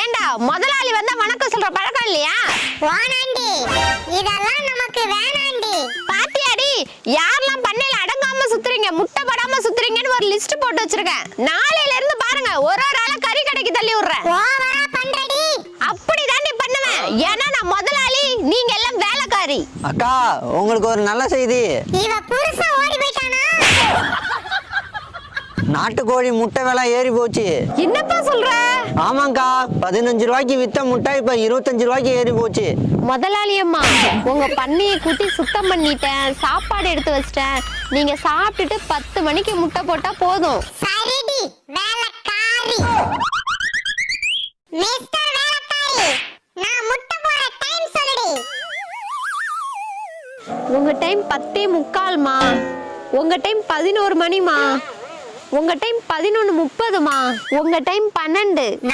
ஏண்டா முதலாளி வந்தா வணக்கம் சொல்ற பழக்கம் இல்லையா? வானாண்டி, இதெல்லாம் நமக்கு வேணாண்டி. பாத்தியாடி யாரெல்லாம் பண்ணையில அடங்காம சுத்துறீங்க, முட்டை படாம சுத்துறீங்கன்னு ஒரு லிஸ்ட் போட்டு வச்சிருக்கேன். நாளையில இருந்து பாருங்க ஒரு ஒரு ஆளா கறி கடைக்கு தள்ளி விடுறேன். ஓவரா பண்றடி. அப்படிதான் நீ பண்ணுவேன். ஏன்னா நான் முதலாளி, நீங்க எல்லாம் வேலைக்காரி. அக்கா, உங்களுக்கு ஒரு நல்ல செய்தி. இவ புருஷன் ஓடி போயிட்டானா? நாட்டுக்கோழி முட்டை விலை ஏறி போச்சு. என்னப்பா சொல்ற? ஆமாங்கா, 15 ரூபாய்க்கு வித்த முட்டை இப்ப 25 ரூபாய்க்கு ஏறி போச்சு. முதலாளி அம்மா, உங்க பண்ணையை கூட்டி சுத்தம் பண்ணிட்டேன், சாப்பாடு எடுத்து வச்சிட்டேன். நீங்க சாப்பிட்டுட்டு 10 மணிக்கு முட்டை போட்டா போதும். சரிடி வேலைக்காரி. மிஸ்டர் வேலைக்காரி, நான் முட்டை போட டைம் சொல்லுடி. உங்க டைம் 10:45மா, உங்க டைம் 11 மணிமா, உங்க டைம் 11:30மா, உங்க டைம் 12.